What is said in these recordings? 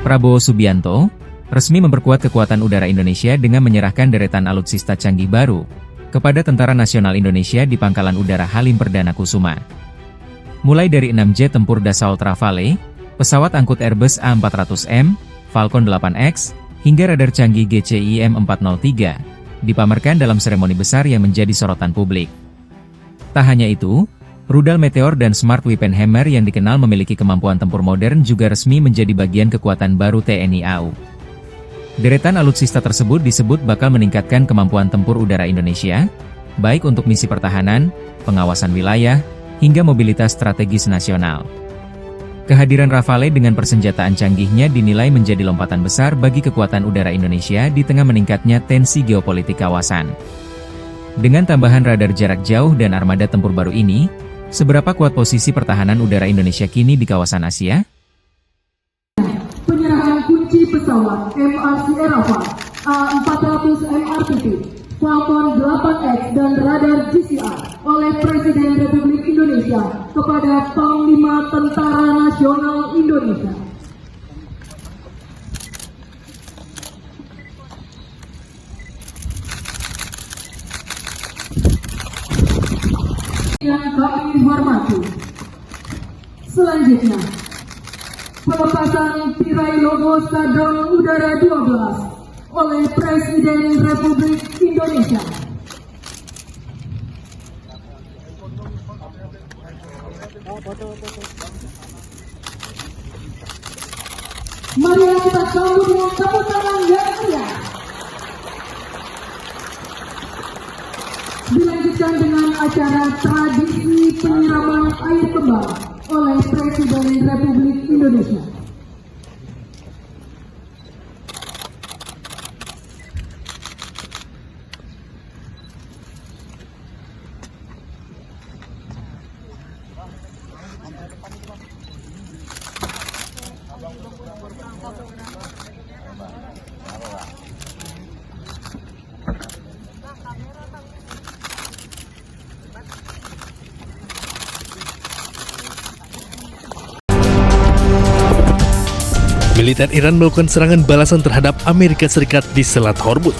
Prabowo Subianto, resmi memperkuat kekuatan udara Indonesia dengan menyerahkan deretan alutsista canggih baru kepada Tentara Nasional Indonesia di Pangkalan Udara Halim Perdana Kusuma. Mulai dari 6 jet tempur Dassault Rafale, pesawat angkut Airbus A400M, Falcon 8X, hingga radar canggih GCIM 403, dipamerkan dalam seremoni besar yang menjadi sorotan publik. Tak hanya itu, rudal Meteor dan Smart Weapon Hammer yang dikenal memiliki kemampuan tempur modern juga resmi menjadi bagian kekuatan baru TNI AU. Deretan alutsista tersebut disebut bakal meningkatkan kemampuan tempur udara Indonesia, baik untuk misi pertahanan, pengawasan wilayah, hingga mobilitas strategis nasional. Kehadiran Rafale dengan persenjataan canggihnya dinilai menjadi lompatan besar bagi kekuatan udara Indonesia di tengah meningkatnya tensi geopolitik kawasan. Dengan tambahan radar jarak jauh dan armada tempur baru ini, seberapa kuat posisi pertahanan udara Indonesia kini di kawasan Asia? Penyerahan kunci pesawat MRC Aeroflot A400 MRTT, Falcon 8X dan radar GCR oleh Presiden Republik Indonesia kepada Panglima Tentara Nasional Indonesia. Yang kami hormati. Selanjutnya, pelepasan tirai logo Skadron Udara 12 oleh Presiden Republik Indonesia. Mari kita sambut dengan tepuk tangan yang meriah. Dilanjutkan dengan acara tradisi penyiraman air kembang oleh Presiden Republik Indonesia. Militer Iran melakukan serangan balasan terhadap Amerika Serikat di Selat Hormuz.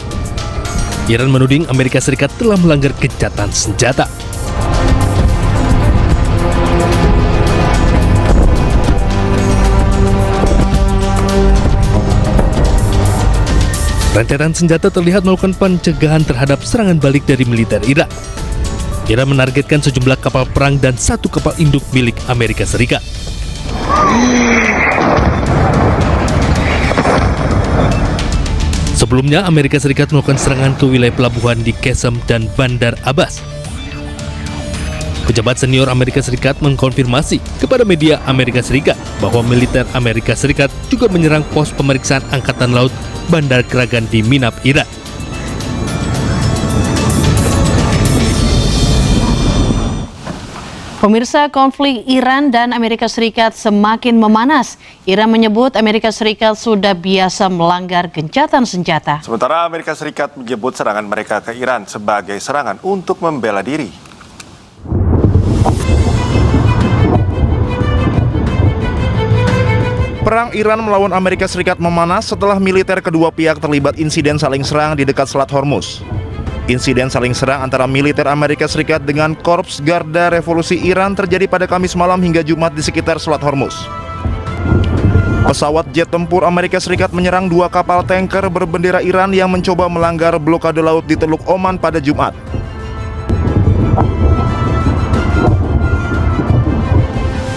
Iran menuding Amerika Serikat telah melanggar gencatan senjata. Rentetan senjata terlihat melakukan pencegahan terhadap serangan balik dari militer Iran. Iran menargetkan sejumlah kapal perang dan satu kapal induk milik Amerika Serikat. Sebelumnya, Amerika Serikat melakukan serangan ke wilayah pelabuhan di Qesem dan Bandar Abbas. Pejabat senior Amerika Serikat mengkonfirmasi kepada media Amerika Serikat bahwa militer Amerika Serikat juga menyerang pos pemeriksaan Angkatan Laut Bandar Kragan di Minab, Irak. Pemirsa, konflik Iran dan Amerika Serikat semakin memanas. Iran menyebut Amerika Serikat sudah biasa melanggar gencatan senjata. Sementara Amerika Serikat menyebut serangan mereka ke Iran sebagai serangan untuk membela diri. Perang Iran melawan Amerika Serikat memanas setelah militer kedua pihak terlibat insiden saling serang di dekat Selat Hormuz. Insiden saling serang antara militer Amerika Serikat dengan Korps Garda Revolusi Iran terjadi pada Kamis malam hingga Jumat di sekitar Selat Hormuz. Pesawat jet tempur Amerika Serikat menyerang dua kapal tanker berbendera Iran yang mencoba melanggar blokade laut di Teluk Oman pada Jumat.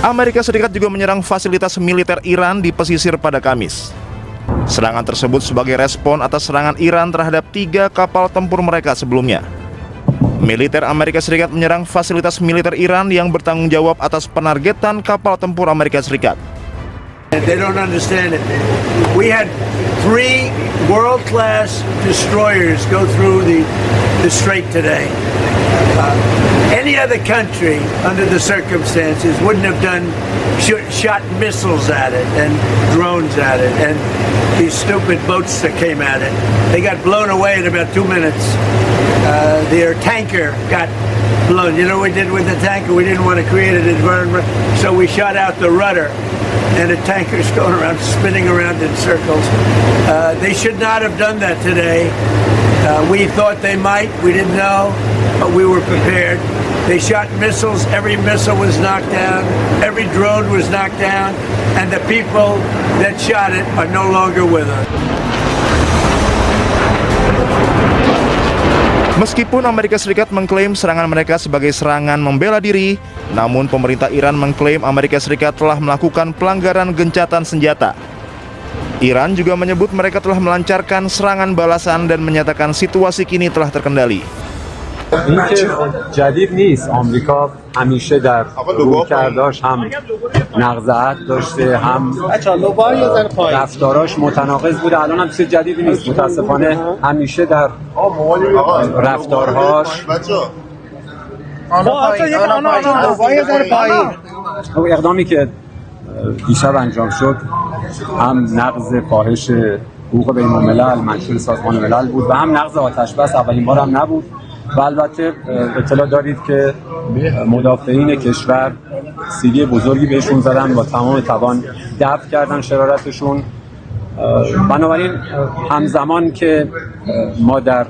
Amerika Serikat juga menyerang fasilitas militer Iran di pesisir pada Kamis. Serangan tersebut sebagai respon atas serangan Iran terhadap 3 kapal tempur mereka sebelumnya. Militer Amerika Serikat menyerang fasilitas militer Iran yang bertanggung jawab atas penargetan kapal tempur Amerika Serikat. They don't understand it. We had 3 world-class destroyers go through the strait today. Any other country, under the circumstances, wouldn't have shot missiles at it and drones at it, and these stupid boats that came at it. They got blown away in about 2 minutes. Their tanker got blown. You know what we did with the tanker? We didn't want to create an environment, so we shot out the rudder. and the tankers going around, spinning around in circles. They should not have done that today. We thought they might, we didn't know, but we were prepared. They shot missiles, every missile was knocked down, every drone was knocked down, and the people that shot it are no longer with us. Meskipun Amerika Serikat mengklaim serangan mereka sebagai serangan membela diri, namun pemerintah Iran mengklaim Amerika Serikat telah melakukan pelanggaran gencatan senjata. Iran juga menyebut mereka telah melancarkan serangan balasan dan menyatakan situasi kini telah terkendali. این که جدید نیست. آمریکا همیشه در رویکرداش هم نقض عهد داشته، هم رفتاراش متناقض بوده. الان هم چیز جدیدی نیست. متاسفانه همیشه در رفتارهاش اقدامی که دیشب انجام شد هم نقض فاحش حقوق بین الملل منشور سازمان ملل بود و هم نقض آتش بس. اولین بار هم نبود. و البته اطلاع دارید که مدافعین کشور سیلی بزرگی بهشون زدن، با تمام توان دفع کردن شرارتشون. بنابراین همزمان که ما در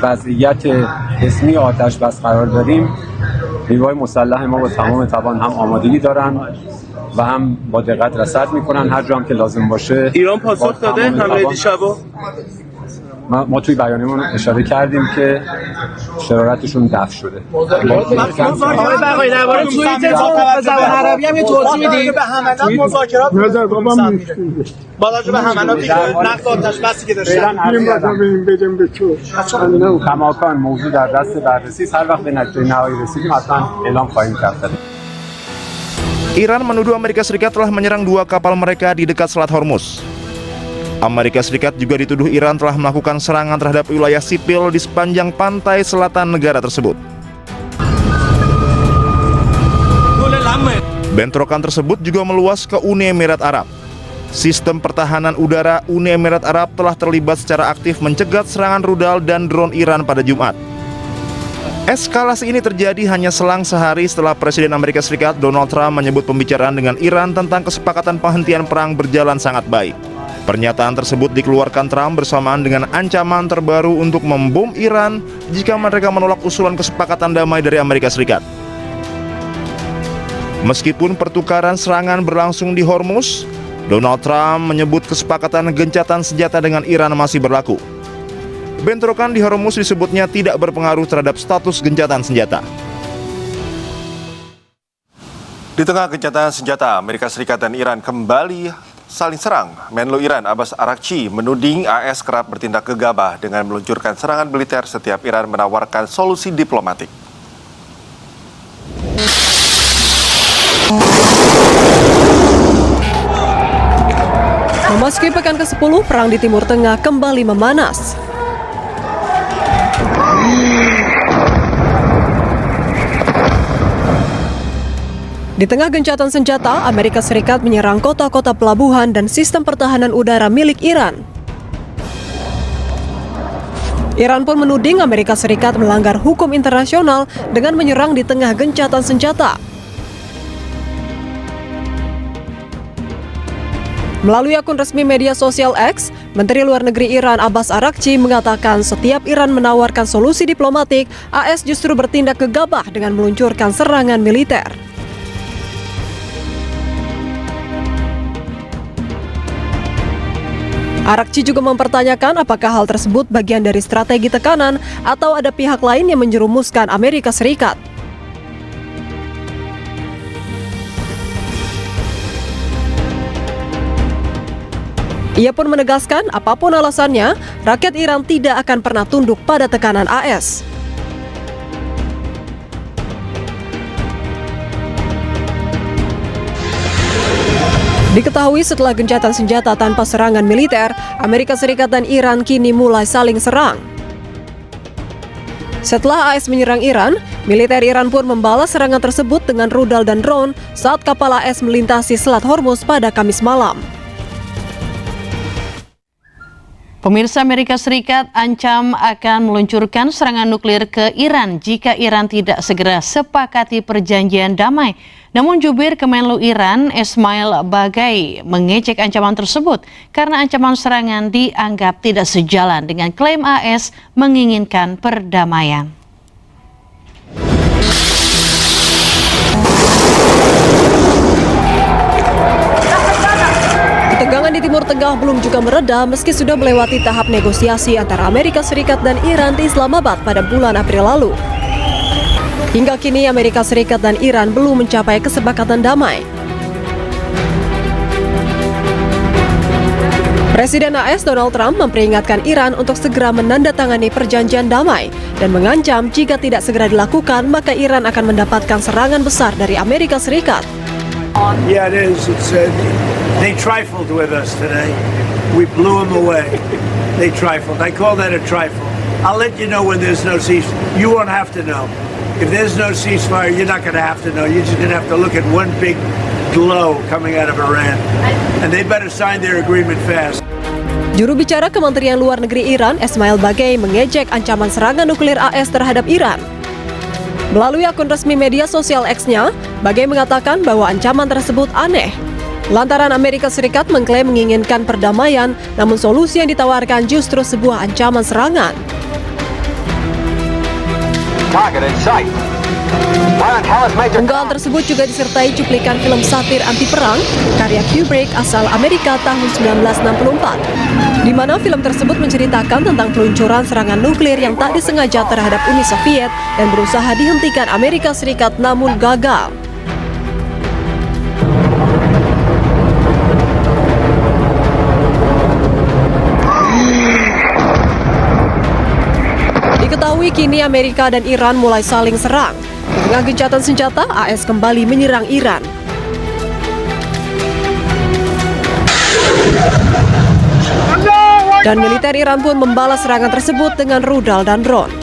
وضعیت حسمی آتش بس قرار داریم، نیروهای مسلح ما با تمام توان هم آمادگی دارن و هم با دقت رصد میکنن هر جا هم که لازم باشه. ایران پاسخ داده حمله دیشبو؟ ما توی بیانیه‌مون اشاره کردیم که شرارتشون دفع شده. آقای بقایی درباره توییتتون به زبان عربی هم یه توضیح میدید؟ به حملات مذاکرات با توجه به حملاتی که نقض آتش بسی که داشتن. کماکان موضوع در دست بررسی است. هر وقت به نتیجه نهایی رسیدیم حتما اعلام خواهیم کرد. Iran menuduh Amerika Serikat telah menyerang 2 kapal mereka di dekat Selat Hormuz. Amerika Serikat juga dituduh Iran telah melakukan serangan terhadap wilayah sipil di sepanjang pantai selatan negara tersebut. Bentrokan tersebut juga meluas ke Uni Emirat Arab. Sistem pertahanan udara Uni Emirat Arab telah terlibat secara aktif mencegat serangan rudal dan drone Iran pada Jumat. Eskalasi ini terjadi hanya selang sehari setelah Presiden Amerika Serikat Donald Trump menyebut pembicaraan dengan Iran tentang kesepakatan penghentian perang berjalan sangat baik. Pernyataan tersebut dikeluarkan Trump bersamaan dengan ancaman terbaru untuk membom Iran jika mereka menolak usulan kesepakatan damai dari Amerika Serikat. Meskipun pertukaran serangan berlangsung di Hormuz, Donald Trump menyebut kesepakatan gencatan senjata dengan Iran masih berlaku. Bentrokan di Hormuz disebutnya tidak berpengaruh terhadap status gencatan senjata. Di tengah gencatan senjata, Amerika Serikat dan Iran kembali saling serang. Menlu Iran Abbas Araghchi menuding AS kerap bertindak gegabah dengan meluncurkan serangan militer setiap Iran menawarkan solusi diplomatik. Memasuki pekan ke-10, perang di Timur Tengah kembali memanas. Di tengah gencatan senjata, Amerika Serikat menyerang kota-kota pelabuhan dan sistem pertahanan udara milik Iran. Iran pun menuding Amerika Serikat melanggar hukum internasional dengan menyerang di tengah gencatan senjata. Melalui akun resmi media sosial X, Menteri Luar Negeri Iran Abbas Araghchi mengatakan setiap Iran menawarkan solusi diplomatik, AS justru bertindak gegabah dengan meluncurkan serangan militer. Araghchi juga mempertanyakan apakah hal tersebut bagian dari strategi tekanan atau ada pihak lain yang menjerumuskan Amerika Serikat. Ia pun menegaskan apapun alasannya, rakyat Iran tidak akan pernah tunduk pada tekanan AS. Diketahui setelah gencatan senjata tanpa serangan militer, Amerika Serikat dan Iran kini mulai saling serang. Setelah AS menyerang Iran, militer Iran pun membalas serangan tersebut dengan rudal dan drone saat kapal AS melintasi Selat Hormuz pada Kamis malam. Pemirsa, Amerika Serikat ancam akan meluncurkan serangan nuklir ke Iran jika Iran tidak segera sepakati perjanjian damai. Namun jubir Kemenlu Iran, Ismail Baghai, mengecek ancaman tersebut karena ancaman serangan dianggap tidak sejalan dengan klaim AS menginginkan perdamaian. Ketegangan di Timur Tengah belum juga mereda meski sudah melewati tahap negosiasi antara Amerika Serikat dan Iran di Islamabad pada bulan April lalu. Hingga kini Amerika Serikat dan Iran belum mencapai kesepakatan damai. Presiden AS Donald Trump memperingatkan Iran untuk segera menandatangani perjanjian damai dan mengancam jika tidak segera dilakukan maka Iran akan mendapatkan serangan besar dari Amerika Serikat. Yeah, it is. They trifled with us today. We blew them away. They trifled. I call that a trifle. I'll let you know when there's no ceasefire. You won't have to know. If there's no ceasefire, you're not going to have to know. You're just going to have to look at one big glow coming out of Iran. And they better sign their agreement fast. Juru bicara Kementerian Luar Negeri Iran, Ismail Baghai, mengejek ancaman serangan nuklir AS terhadap Iran. Melalui akun resmi media sosial X-nya, Baghai mengatakan bahwa ancaman tersebut aneh. Lantaran Amerika Serikat mengklaim menginginkan perdamaian, namun solusi yang ditawarkan justru sebuah ancaman serangan. Unggahan tersebut juga disertai cuplikan film satir anti perang karya Kubrick asal Amerika tahun 1964, di mana film tersebut menceritakan tentang peluncuran serangan nuklir yang tak disengaja terhadap Uni Soviet dan berusaha dihentikan Amerika Serikat namun gagal. Diketahui kini Amerika dan Iran mulai saling serang. Di tengah gencatan senjata, AS kembali menyerang Iran. Dan militer Iran pun membalas serangan tersebut dengan rudal dan drone.